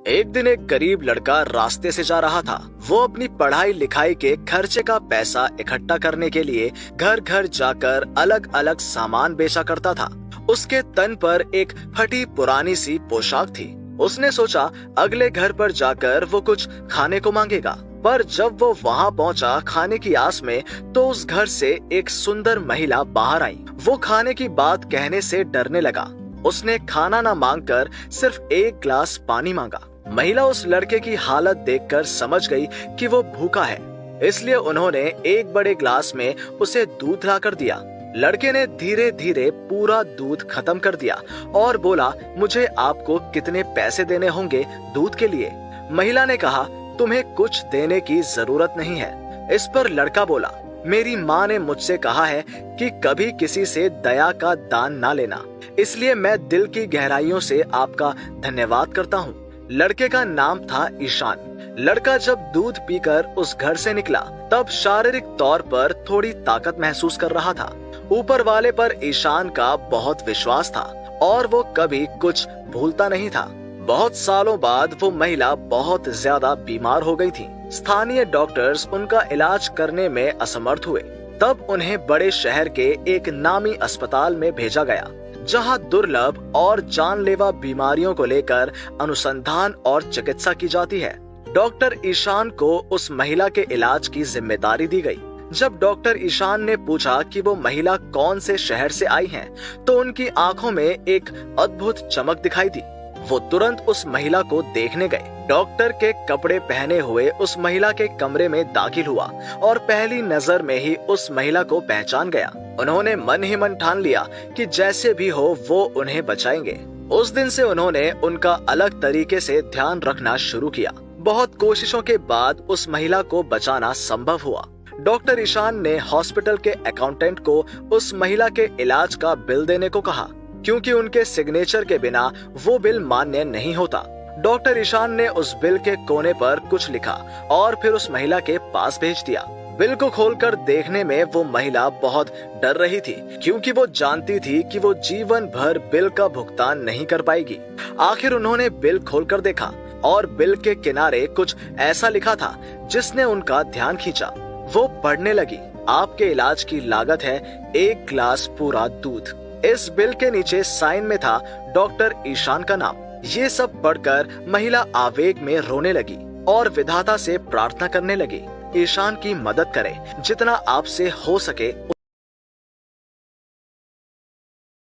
एक दिन एक गरीब लड़का रास्ते से जा रहा था। वो अपनी पढ़ाई लिखाई के खर्चे का पैसा इकट्ठा करने के लिए घर घर जाकर अलग अलग सामान बेचा करता था। उसके तन पर एक फटी पुरानी सी पोशाक थी। उसने सोचा अगले घर पर जाकर वो कुछ खाने को मांगेगा, पर जब वो वहाँ पहुँचा खाने की आस में, तो उस घर से एक सुंदर महिला बाहर आई। वो खाने की बात कहने से डरने लगा। उसने खाना न मांगकर सिर्फ एक गिलास पानी मांगा। महिला उस लड़के की हालत देखकर समझ गई कि वो भूखा है, इसलिए उन्होंने एक बड़े गिलास में उसे दूध लाकर दिया। लड़के ने धीरे धीरे पूरा दूध खत्म कर दिया और बोला, मुझे आपको कितने पैसे देने होंगे दूध के लिए? महिला ने कहा, तुम्हें कुछ देने की जरूरत नहीं है। इस पर लड़का बोला, मेरी माँ ने मुझसे कहा है कि कभी किसी से दया का दान ना लेना, इसलिए मैं दिल की गहराइयों से आपका धन्यवाद करता हूँ। लड़के का नाम था ईशान। लड़का जब दूध पीकर उस घर से निकला, तब शारीरिक तौर पर थोड़ी ताकत महसूस कर रहा था। ऊपर वाले पर ईशान का बहुत विश्वास था और वो कभी कुछ भूलता नहीं था। बहुत सालों बाद वो महिला बहुत ज्यादा बीमार हो गई थी। स्थानीय डॉक्टर्स उनका इलाज करने में असमर्थ हुए। तब उन्हें बड़े शहर के एक नामी अस्पताल में भेजा गया, जहां दुर्लभ और जानलेवा बीमारियों को लेकर अनुसंधान और चिकित्सा की जाती है। डॉक्टर ईशान को उस महिला के इलाज की जिम्मेदारी दी गई। जब डॉक्टर ईशान ने पूछा कि वो महिला कौन से शहर से आई है, तो उनकी आंखों में एक अद्भुत चमक दिखाई दी। वो तुरंत उस महिला को देखने गए। डॉक्टर के कपड़े पहने हुए उस महिला के कमरे में दाखिल हुआ और पहली नजर में ही उस महिला को पहचान गया। उन्होंने मन ही मन ठान लिया कि जैसे भी हो वो उन्हें बचाएंगे। उस दिन से उन्होंने उनका अलग तरीके से ध्यान रखना शुरू किया। बहुत कोशिशों के बाद उस महिला को बचाना संभव हुआ। डॉक्टर ईशान ने हॉस्पिटल के अकाउंटेंट को उस महिला के इलाज का बिल देने को कहा, क्योंकि उनके सिग्नेचर के बिना वो बिल मान्य नहीं होता। डॉक्टर ईशान ने उस बिल के कोने पर कुछ लिखा और फिर उस महिला के पास भेज दिया। बिल को खोलकर देखने में वो महिला बहुत डर रही थी, क्योंकि वो जानती थी कि वो जीवन भर बिल का भुगतान नहीं कर पाएगी। आखिर उन्होंने बिल खोलकर देखा और बिल के किनारे कुछ ऐसा लिखा था जिसने उनका ध्यान खींचा। वो पढ़ने लगी, आपके इलाज की लागत है 1 गिलास पूरा दूध। इस बिल के नीचे साइन में था डॉक्टर ईशान का नाम। ये सब पढ़कर महिला आवेग में रोने लगी और विधाता से प्रार्थना करने लगी, ईशान की मदद करे, जितना आपसे हो सके